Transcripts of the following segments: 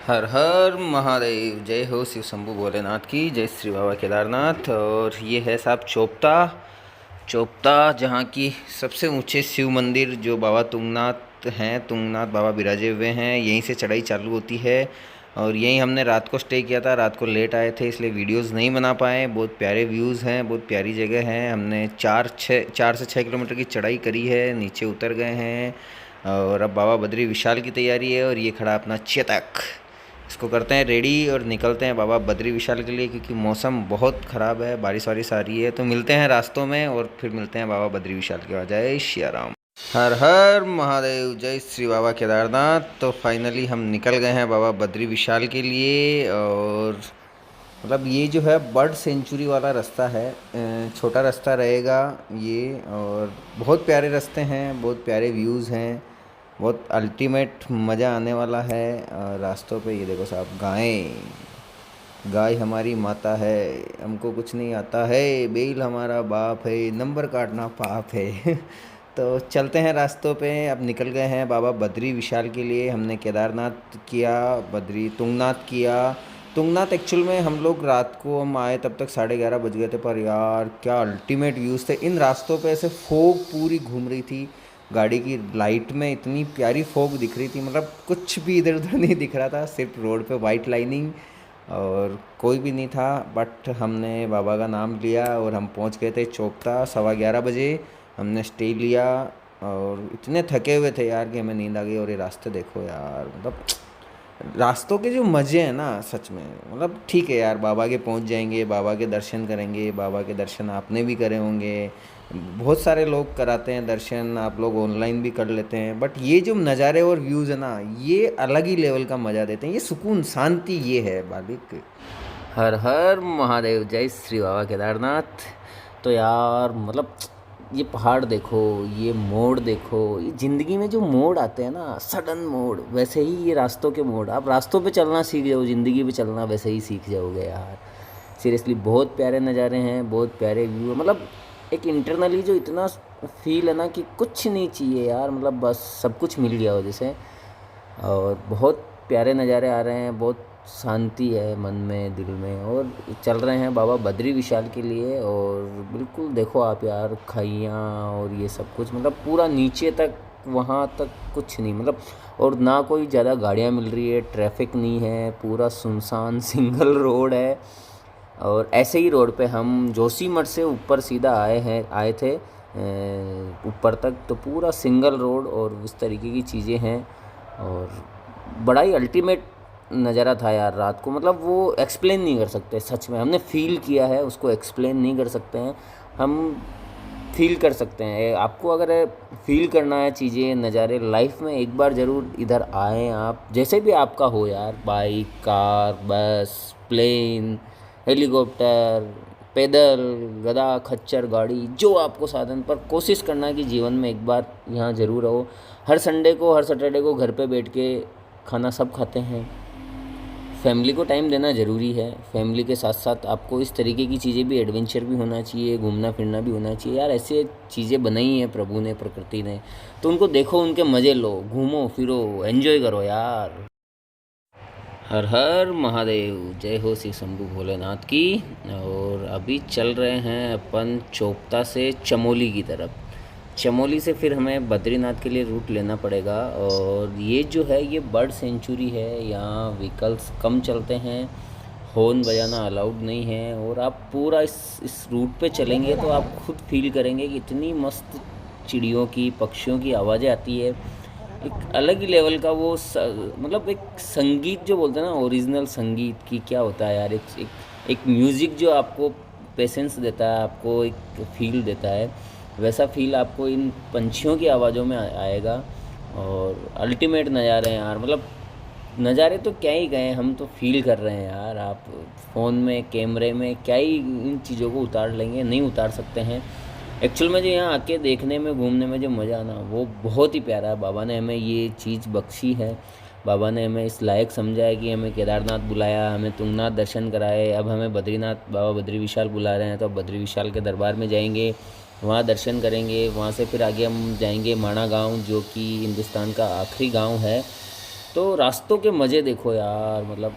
हर हर महादेव। जय हो शिव शंभू भोलेनाथ की, जय श्री बाबा केदारनाथ। और ये है साहब चोपता। चोपता जहाँ की सबसे ऊंचे शिव मंदिर जो बाबा तुंगनाथ हैं, तुंगनाथ बाबा विराजे हुए हैं, यहीं से चढ़ाई चालू होती है। और यहीं हमने रात को स्टे किया था। रात को लेट आए थे इसलिए वीडियोस नहीं बना पाए। बहुत प्यारे व्यूज़ हैं, बहुत प्यारी जगह है। हमने 4 से 6 किलोमीटर की चढ़ाई करी है, नीचे उतर गए हैं। और अब बाबा बद्री विशाल की तैयारी है। और ये खड़ा अपना चेतक, इसको करते हैं रेडी और निकलते हैं बाबा बद्री विशाल के लिए, क्योंकि मौसम बहुत ख़राब है, बारिश वारिश आ रही है। तो मिलते हैं रास्तों में और फिर मिलते हैं बाबा बद्री विशाल के बाद। जय श्री राम। हर हर महादेव। जय श्री बाबा केदारनाथ। तो फाइनली हम निकल गए हैं बाबा बद्री विशाल के लिए। और मतलब ये जो है बर्ड सेंचुरी वाला रास्ता है, छोटा रास्ता रहेगा ये। और बहुत प्यारे रास्ते हैं, बहुत प्यारे व्यूज़ हैं, बहुत अल्टीमेट मज़ा आने वाला है। रास्तों पे ये देखो साहब, गाय हमारी माता है, हमको कुछ नहीं आता है, बैल हमारा बाप है, नंबर काटना पाप है। तो चलते हैं रास्तों पे। अब निकल गए हैं बाबा बद्री विशाल के लिए। हमने केदारनाथ किया, बद्री तुंगनाथ किया। तुंगनाथ एक्चुअल में हम लोग रात को हम आए तब तक 11:30 बज गए थे। पर यार क्या अल्टीमेट व्यूज़ थे इन रास्तों पे। ऐसे फोग पूरी घूम रही थी गाड़ी की लाइट में, इतनी प्यारी फोग दिख रही थी। मतलब कुछ भी इधर उधर नहीं दिख रहा था, सिर्फ रोड पे वाइट लाइनिंग और कोई भी नहीं था। बट हमने बाबा का नाम लिया और हम पहुंच गए थे चोपता 11:15 बजे। हमने स्टे लिया और इतने थके हुए थे यार कि हमें नींद आ गई। और ये रास्ते देखो यार, मतलब रास्तों के जो मज़े हैं ना, सच में मतलब ठीक है यार। बाबा के पहुंच जाएंगे, बाबा के दर्शन करेंगे। बाबा के दर्शन आपने भी करे होंगे, बहुत सारे लोग कराते हैं दर्शन, आप लोग ऑनलाइन भी कर लेते हैं। बट ये जो नज़ारे और व्यूज़ है ना, ये अलग ही लेवल का मज़ा देते हैं। ये सुकून शांति ये है मालिक। हर हर महादेव। जय श्री बाबा केदारनाथ। तो यार मतलब ये पहाड़ देखो, ये मोड़ देखो, ये ज़िंदगी में जो मोड़ आते हैं ना, सडन मोड़, वैसे ही ये रास्तों के मोड़। आप रास्तों पे चलना सीख जाओ, ज़िंदगी पे चलना वैसे ही सीख जाओगे यार। सीरियसली बहुत प्यारे नज़ारे हैं, बहुत प्यारे व्यू है। मतलब एक इंटरनली जो इतना फील है ना कि कुछ नहीं चाहिए यार, मतलब बस सब कुछ मिल गया हो जैसे। और बहुत प्यारे नज़ारे आ रहे हैं, बहुत शांति है मन में, दिल में। और चल रहे हैं बाबा बद्री विशाल के लिए। और बिल्कुल देखो आप यार, खाइयाँ और ये सब कुछ, मतलब पूरा नीचे तक, वहाँ तक कुछ नहीं मतलब। और ना कोई ज़्यादा गाड़ियाँ मिल रही है, ट्रैफिक नहीं है, पूरा सुनसान सिंगल रोड है। और ऐसे ही रोड पे हम जोशीमठ से ऊपर सीधा आए थे ऊपर तक। तो पूरा सिंगल रोड और इस तरीके की चीज़ें हैं। और बड़ा ही अल्टीमेट नज़ारा था यार रात को। मतलब वो एक्सप्लेन नहीं कर सकते, सच में हमने फ़ील किया है, उसको एक्सप्लेन नहीं कर सकते हैं हम। फ़ील कर सकते हैं। आपको अगर फ़ील करना है चीज़ें, नज़ारे लाइफ में, एक बार ज़रूर इधर आएँ आप, जैसे भी आपका हो यार, बाइक, कार, बस, प्लेन, हेलीकॉप्टर, पैदल, गधा, खच्चर गाड़ी, जो आपको साधन, पर कोशिश करना कि जीवन में एक बार यहाँ ज़रूर रहो। हर संडे को, हर सैटरडे को घर पे बैठ के खाना सब खाते हैं। फैमिली को टाइम देना ज़रूरी है। फैमिली के साथ साथ आपको इस तरीके की चीज़ें भी, एडवेंचर भी होना चाहिए, घूमना फिरना भी होना चाहिए यार। ऐसे चीज़ें बनाई हैं प्रभु ने, प्रकृति ने, तो उनको देखो, उनके मज़े लो, घूमो फिरो, एंजॉय करो यार। हर हर महादेव। जय हो श्री शंभू भोलेनाथ की। और अभी चल रहे हैं अपन चोपता से चमोली की तरफ। चमोली से फिर हमें बद्रीनाथ के लिए रूट लेना पड़ेगा। और ये जो है, ये बर्ड सेंचुरी है, यहाँ व्हीकल्स कम चलते हैं, हॉर्न बजाना अलाउड नहीं है। और आप पूरा इस रूट पे चलेंगे तो आप खुद फील करेंगे कि इतनी मस्त चिड़ियों की, पक्षियों की आवाज़ें आती है। एक अलग ही लेवल का वो मतलब एक संगीत जो बोलते हैं ना, ओरिजिनल संगीत की क्या होता है यार। एक म्यूज़िक जो आपको पेशेंस देता है, आपको एक फील देता है, वैसा फील आपको इन पंछियों की आवाज़ों में आएगा। और अल्टीमेट नज़ारे हैं यार। मतलब नज़ारे तो क्या ही गए, हम तो फील कर रहे हैं यार। आप फ़ोन में, कैमरे में क्या ही इन चीज़ों को उतार लेंगे, नहीं उतार सकते हैं। एक्चुअल में जो यहाँ आके देखने में, घूमने में जो मज़ा आना, वो बहुत ही प्यारा है। बाबा ने हमें ये चीज़ बख्शी है। बाबा ने हमें इस लायक समझा है कि हमें केदारनाथ बुलाया, हमें तुंगनाथ दर्शन कराए, अब हमें बद्रीनाथ, बाबा बद्री विशाल बुला रहे हैं। तो अब बद्री विशाल के दरबार में जाएंगे, वहाँ दर्शन करेंगे। वहाँ से फिर आगे हम जाएंगे माणा गांव, जो कि हिंदुस्तान का आखिरी गांव है। तो तो रास्तों के मज़े देखो यार, मतलब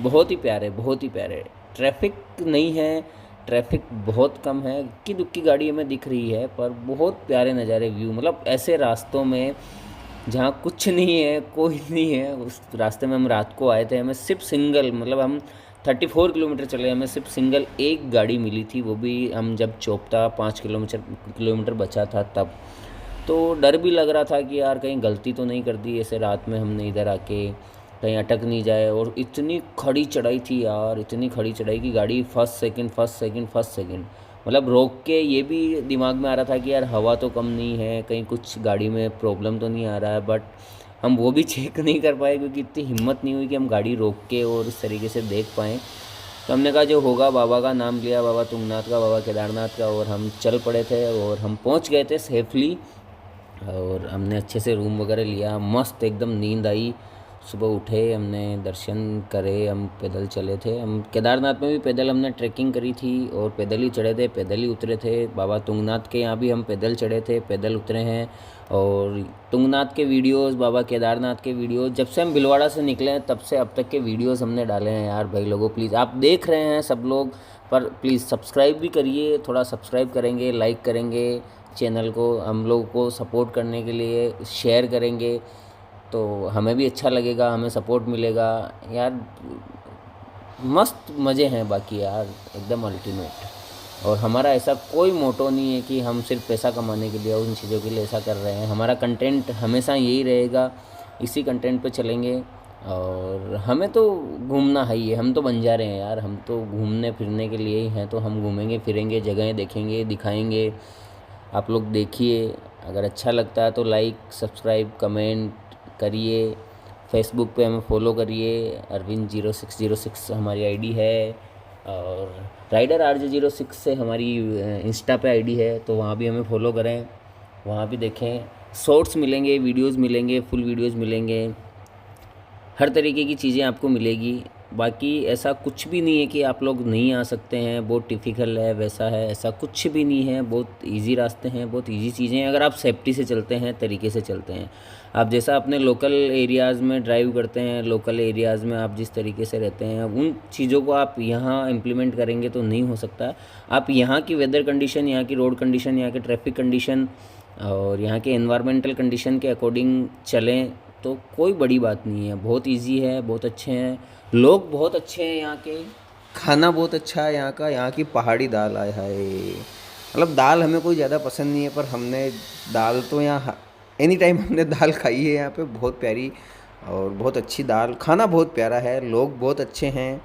बहुत ही प्यारे, बहुत ही प्यारे। ट्रैफिक नहीं है, ट्रैफिक बहुत कम है, इक्की दुक्की गाड़ी हमें दिख रही है, पर बहुत प्यारे नज़ारे, व्यू, मतलब ऐसे रास्तों में जहाँ कुछ नहीं है, कोई नहीं है। उस रास्ते में हम रात को आए थे, हमें सिर्फ सिंगल, मतलब हम 34 किलोमीटर चले, हमें सिर्फ सिंगल एक गाड़ी मिली थी, वो भी हम जब चौपता 5 किलोमीटर बचा था तब। तो डर भी लग रहा था कि यार कहीं गलती तो नहीं कर दी ऐसे रात में हमने इधर आके, कहीं अटक नहीं जाए। और इतनी खड़ी चढ़ाई थी यार, इतनी खड़ी चढ़ाई कि गाड़ी first second first second first second, मतलब रोक के ये भी दिमाग में आ रहा था कि यार हवा तो कम नहीं है, कहीं कुछ गाड़ी में प्रॉब्लम तो नहीं आ रहा है। बट हम वो भी चेक नहीं कर पाए क्योंकि इतनी हिम्मत नहीं हुई कि हम गाड़ी रोक के और इस तरीके से देख पाएँ। तो हमने कहा जो होगा, बाबा का नाम लिया, बाबा तुंगनाथ का, बाबा केदारनाथ का, और हम चल पड़े थे और हम पहुंच गए थे सेफली। और हमने अच्छे से रूम वगैरह लिया, मस्त एकदम नींद आई। सुबह उठे, हमने दर्शन करे, हम पैदल चले थे। हम केदारनाथ में भी पैदल हमने ट्रैकिंग करी थी और पैदल ही चढ़े थे, पैदल ही उतरे थे। बाबा तुंगनाथ के यहाँ भी हम पैदल चढ़े थे, पैदल उतरे हैं। और तुंगनाथ के वीडियोस, बाबा केदारनाथ के वीडियोस, जब से हम भीलवाड़ा से निकले हैं तब से अब तक के वीडियोस हमने डाले हैं यार। भाई लोगों प्लीज़, आप देख रहे हैं सब लोग, पर प्लीज़ सब्सक्राइब भी करिए, थोड़ा सब्सक्राइब करेंगे, लाइक करेंगे चैनल को, हम लोगों को सपोर्ट करने के लिए शेयर करेंगे तो हमें भी अच्छा लगेगा, हमें सपोर्ट मिलेगा यार। मस्त मज़े हैं बाकी यार, एकदम अल्टीमेट। और हमारा ऐसा कोई मोटो नहीं है कि हम सिर्फ पैसा कमाने के लिए उन चीज़ों के लिए ऐसा कर रहे हैं। हमारा कंटेंट हमेशा यही रहेगा, इसी कंटेंट पे चलेंगे। और हमें तो घूमना है ही है, हम तो बंजारे हैं यार, हम तो घूमने फिरने के लिए ही हैं, तो हम घूमेंगे फिरेंगे, जगहें देखेंगे, दिखाएंगे। आप लोग देखिए, अगर अच्छा लगता है तो लाइक सब्सक्राइब कमेंट करिए। फेसबुक पे हमें फॉलो करिए, अरविंद0606 हमारी आईडी है। और राइडर RJ06 से हमारी इंस्टा पे आईडी है, तो वहाँ भी हमें फॉलो करें, वहाँ भी देखें। शॉर्ट्स मिलेंगे, वीडियोस मिलेंगे, फुल वीडियोस मिलेंगे, हर तरीके की चीज़ें आपको मिलेगी। बाकी ऐसा कुछ भी नहीं है कि आप लोग नहीं आ सकते हैं, बहुत टिफ़िकल है, वैसा है, ऐसा कुछ भी नहीं है। बहुत इजी रास्ते हैं, बहुत इजी चीज़ें हैं, अगर आप सेफ्टी से चलते हैं, तरीके से चलते हैं। आप जैसा अपने लोकल एरियाज़ में ड्राइव करते हैं, लोकल एरियाज़ में आप जिस तरीके से रहते हैं, उन चीज़ों को आप यहाँ इम्प्लीमेंट करेंगे तो नहीं हो सकता। आप यहाँ की वेदर कंडीशन, यहाँ की रोड कंडीशन, यहाँ के ट्रैफिक कंडीशन और यहाँ के एनवायरमेंटल कंडीशन के अकॉर्डिंग चलें तो कोई बड़ी बात नहीं है। बहुत इजी है, बहुत अच्छे हैं लोग, बहुत अच्छे हैं यहाँ के, खाना बहुत अच्छा है यहाँ का। यहाँ की पहाड़ी दाल आए हाय, मतलब दाल हमें कोई ज़्यादा पसंद नहीं है, पर हमने दाल तो यहाँ एनी टाइम हमने दाल खाई है यहाँ पे, बहुत प्यारी और बहुत अच्छी दाल। खाना बहुत प्यारा है, लोग बहुत अच्छे हैं,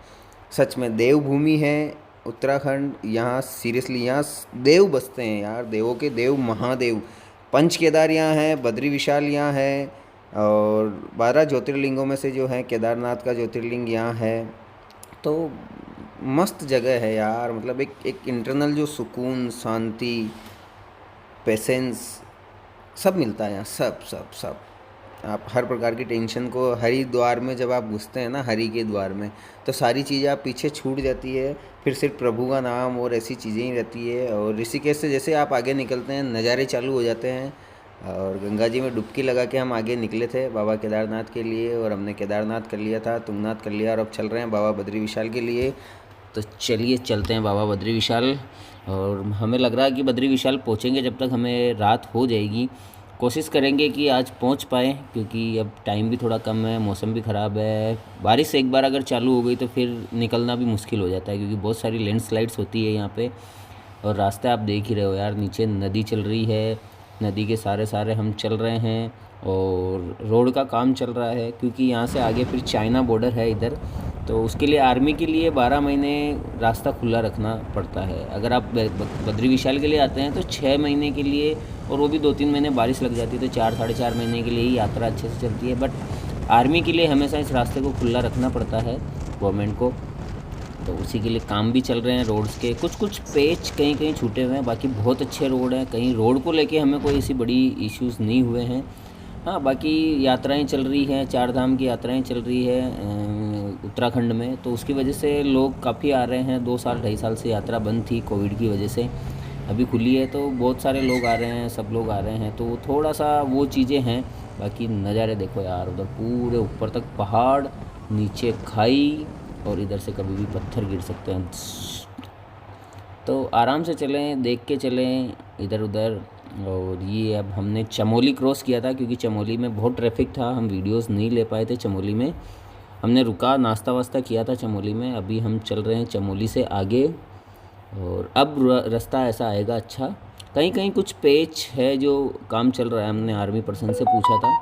सच में देवभूमि है उत्तराखंड। यहाँ सीरियसली यहाँ देव बसते हैं यार, देवों के देव महादेव। पंच केदार यहाँ है, बद्री विशाल यहाँ है, और 12 ज्योतिर्लिंगों में से जो है केदारनाथ का ज्योतिर्लिंग यहाँ है। तो मस्त जगह है यार, मतलब एक इंटरनल जो सुकून, शांति, पेशेंस सब मिलता है यहाँ, सब सब सब। आप हर प्रकार की टेंशन को, हरिद्वार में जब आप घुसते हैं ना, हरि के द्वार में, तो सारी चीज़ें आप पीछे छूट जाती है, फिर सिर्फ प्रभु का नाम और ऐसी चीज़ें ही रहती है। और ऋषिकेश से जैसे आप आगे निकलते हैं, नज़ारे चालू हो जाते हैं। और गंगा जी में डुबकी लगा के हम आगे निकले थे बाबा केदारनाथ के लिए, और हमने केदारनाथ कर लिया था, तुंगनाथ कर लिया, और अब चल रहे हैं बाबा बद्री विशाल के लिए। तो चलिए चलते हैं बाबा बद्री विशाल। और हमें लग रहा है कि बद्री विशाल पहुँचेंगे जब तक हमें रात हो जाएगी। कोशिश करेंगे कि आज पहुँच पाएँ, क्योंकि अब टाइम भी थोड़ा कम है, मौसम भी ख़राब है। बारिश एक बार अगर चालू हो गई तो फिर निकलना भी मुश्किल हो जाता है, क्योंकि बहुत सारी लैंडस्लाइड्स होती है यहाँ पे। और रास्ते आप देख ही रहे हो यार, नीचे नदी चल रही है, नदी के सारे हम चल रहे हैं। और रोड का काम चल रहा है, क्योंकि यहाँ से आगे फिर चाइना बॉर्डर है इधर, तो उसके लिए आर्मी के लिए 12 महीने रास्ता खुला रखना पड़ता है। अगर आप बद्री विशाल के लिए आते हैं तो 6 महीने के लिए, और वो भी 2-3 महीने बारिश लग जाती है, तो 4-4.5 महीने के लिए ही यात्रा अच्छे से चलती है। बट आर्मी के लिए हमेशा इस रास्ते को खुला रखना पड़ता है गवर्नमेंट को, तो उसी के लिए काम भी चल रहे हैं। रोड्स के कुछ पेच कहीं कहीं छूटे हुए हैं, बाकी बहुत अच्छे रोड हैं। कहीं रोड को लेके हमें कोई ऐसी बड़ी इश्यूज़ नहीं हुए हैं। हाँ, बाकी यात्राएं चल रही हैं, 4 धाम की यात्राएं चल रही है उत्तराखंड में, तो उसकी वजह से लोग काफ़ी आ रहे हैं। 2 साल 2.5 साल से यात्रा बंद थी कोविड की वजह से, अभी खुली है तो बहुत सारे लोग आ रहे हैं, सब लोग आ रहे हैं। तो थोड़ा सा वो चीज़ें हैं, बाकी नज़ारे देखो यार, उधर पूरे ऊपर तक पहाड़, नीचे खाई, और इधर से कभी भी पत्थर गिर सकते हैं। तो आराम से चलें, देख के चलें इधर उधर। और ये अब हमने चमोली क्रॉस किया था, क्योंकि चमोली में बहुत ट्रैफिक था, हम वीडियोस नहीं ले पाए थे चमोली में। हमने रुका, नाश्ता वास्ता किया था चमोली में। अभी हम चल रहे हैं चमोली से आगे, और अब रास्ता ऐसा आएगा अच्छा। कहीं कहीं कुछ पेच है जो काम चल रहा है, हमने आर्मी पर्सन से पूछा था,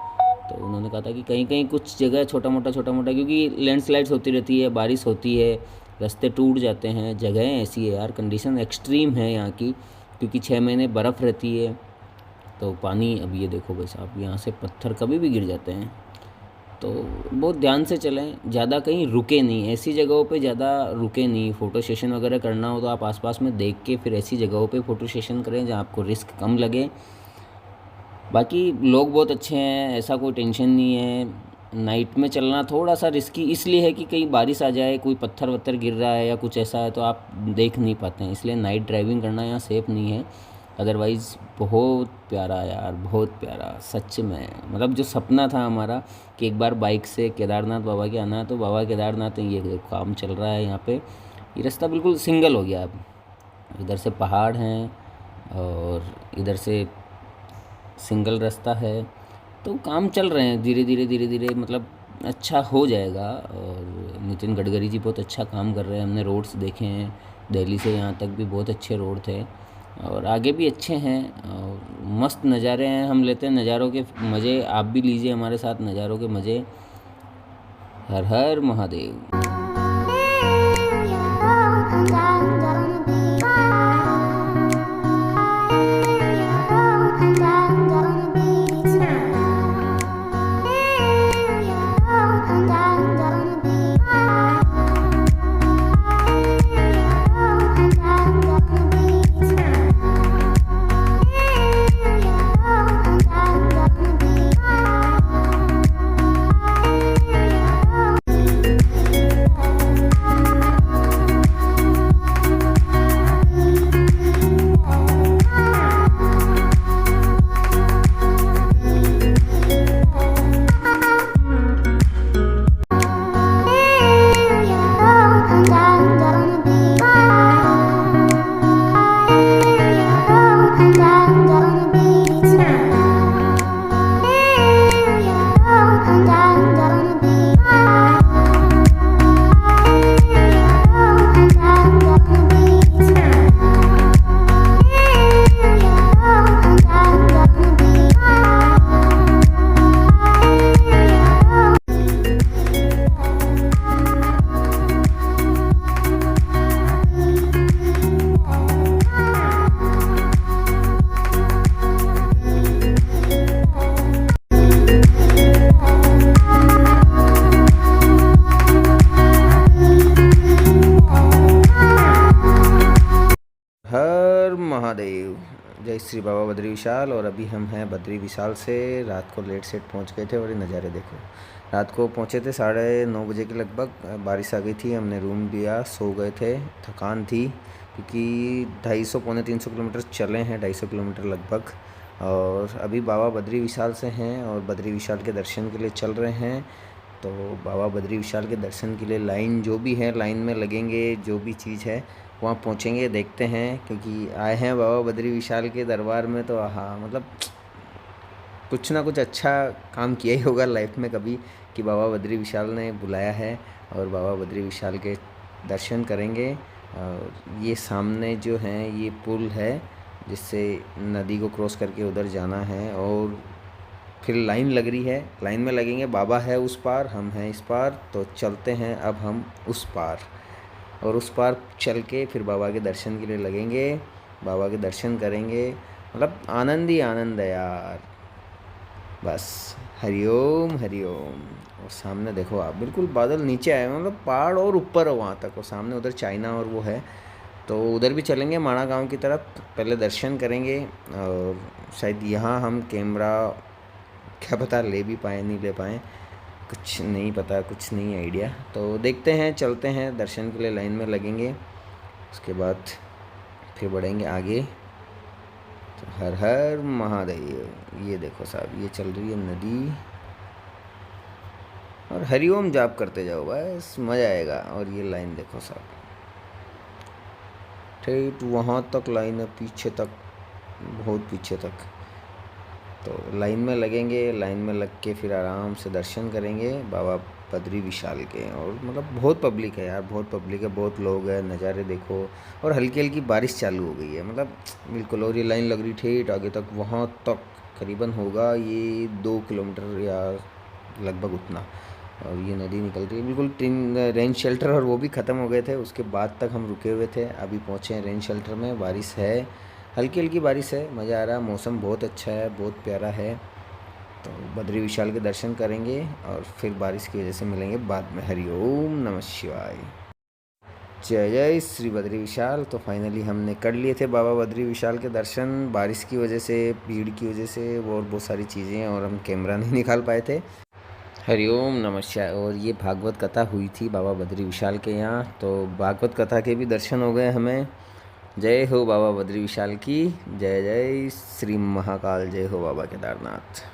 तो उन्होंने कहा था कि कहीं कहीं कुछ जगह छोटा मोटा क्योंकि लैंडस्लाइड्स होती रहती है, बारिश होती है, रास्ते टूट जाते हैं। जगहें ऐसी है यार, कंडीशन एक्सट्रीम है यहाँ की, क्योंकि 6 महीने बर्फ़ रहती है। तो पानी, अब ये देखो भाई साहब, यहाँ से पत्थर कभी भी गिर जाते हैं, तो बहुत ध्यान से चलें, ज़्यादा कहीं रुके नहीं, ऐसी जगहों पे ज़्यादा रुके नहीं। फ़ोटो सेशन वगैरह करना हो तो आप आसपास में देख के फिर ऐसी जगहों पे फ़ोटो सेशन करें जहाँ आपको रिस्क कम लगे। बाकी लोग बहुत अच्छे हैं, ऐसा कोई टेंशन नहीं है। नाइट में चलना थोड़ा सा रिस्की इसलिए है कि कहीं बारिश आ जाए, कोई पत्थर वत्थर गिर रहा है या कुछ ऐसा है, तो आप देख नहीं पाते हैं, इसलिए नाइट ड्राइविंग करना यहाँ सेफ़ नहीं है। अदरवाइज़ बहुत प्यारा यार, बहुत प्यारा सच में। मतलब जो सपना था हमारा कि एक बार बाइक से केदारनाथ बाबा के आना है, तो बाबा केदारनाथ, ये देखो काम चल रहा है यहाँ पे। ये रास्ता बिल्कुल सिंगल हो गया अब, इधर से पहाड़ हैं और इधर से सिंगल रास्ता है, तो काम चल रहे हैं धीरे धीरे, मतलब अच्छा हो जाएगा। और नितिन गडकरी जी बहुत अच्छा काम कर रहे हैं। हमने रोड्स देखे हैं, दिल्ली से यहाँ तक भी बहुत अच्छे रोड थे, और आगे भी अच्छे हैं, और मस्त नज़ारे हैं। हम लेते हैं नज़ारों के मज़े, आप भी लीजिए हमारे साथ नज़ारों के मज़े। हर हर महादेव। हर महादेव। जय श्री बाबा बद्री विशाल। और अभी हम हैं बद्री विशाल से, रात को लेट सेट पहुंच गए थे, और ये नज़ारे देखो। रात को पहुंचे थे 9:30 बजे के लगभग, बारिश आ गई थी, हमने रूम लिया, सो गए थे, थकान थी, क्योंकि 250 पौने 300 किलोमीटर चले हैं, 250 किलोमीटर लगभग। और अभी बाबा बद्री विशाल से हैं, और बद्री विशाल के दर्शन के लिए चल रहे हैं। तो बाबा बद्री विशाल के दर्शन के लिए लाइन जो भी है, लाइन में लगेंगे, जो भी चीज़ है वहाँ पहुँचेंगे, देखते हैं, क्योंकि आए हैं बाबा बद्री विशाल के दरबार में, तो हाँ मतलब कुछ ना कुछ अच्छा काम किया ही होगा लाइफ में कभी, कि बाबा बद्री विशाल ने बुलाया है, और बाबा बद्री विशाल के दर्शन करेंगे। और ये सामने जो है ये पुल है, जिससे नदी को क्रॉस करके उधर जाना है, और फिर लाइन लग रही है, लाइन में लगेंगे। बाबा है उस पार, हम हैं इस पार, तो चलते हैं अब हम उस पार, और उस पार चल के फिर बाबा के दर्शन के लिए लगेंगे, बाबा के दर्शन करेंगे। मतलब आनंद ही आनंद है यार, बस हरिओम हरिओम। और सामने देखो आप, बिल्कुल बादल नीचे आए, मतलब पहाड़ और ऊपर है वहाँ तक, और सामने उधर चाइना और वो है, तो उधर भी चलेंगे माणा गांव की तरफ, पहले दर्शन करेंगे। और शायद यहाँ हम कैमरा क्या पता ले भी पाएँ नहीं ले पाएँ, कुछ नहीं पता, कुछ नहीं आइडिया। तो देखते हैं, चलते हैं, दर्शन के लिए लाइन में लगेंगे, उसके बाद फिर बढ़ेंगे आगे। तो हर हर महादेव। ये देखो साहब, ये चल रही है नदी, और हरिओम जाप करते जाओ, बस मज़ा आएगा। और ये लाइन देखो साहब, ठेठ वहाँ तक लाइन है, पीछे तक, बहुत पीछे तक। तो लाइन में लगेंगे, लाइन में लग के फिर आराम से दर्शन करेंगे बाबा बद्री विशाल के। और मतलब बहुत पब्लिक है यार, बहुत पब्लिक है, बहुत लोग हैं, नज़ारे देखो। और हल्की हल्की बारिश चालू हो गई है, मतलब बिल्कुल। और ये लाइन लग रही ठेठ आगे तक, वहाँ तक करीबन होगा ये 2 किलोमीटर या लगभग उतना। और ये नदी निकल रही है बिल्कुल। 3 रेन शेल्टर, और वो भी ख़त्म हो गए थे, उसके बाद तक हम रुके हुए थे। अभी पहुँचे हैं रेन शेल्टर में। बारिश है, हल्की हल्की बारिश है, मज़ा आ रहा है, मौसम बहुत अच्छा है, बहुत प्यारा है। तो बद्री विशाल के दर्शन करेंगे और फिर बारिश की वजह से मिलेंगे बाद में। हरिओम नमः शिवाय। जय जय श्री बद्री विशाल। तो फाइनली हमने कर लिए थे बाबा बद्री विशाल के दर्शन। बारिश की वजह से, भीड़ की वजह से, और बहुत सारी चीज़ें, और हम कैमरा नहीं निकाल पाए थे। हरिओम नमः शिवाय। और ये भागवत कथा हुई थी बाबा बद्री विशाल के यहाँ, तो भागवत कथा के भी दर्शन हो गए हमें। जय हो बाबा बद्री विशाल की, जय जय श्री महाकाल, जय हो बाबा केदारनाथ।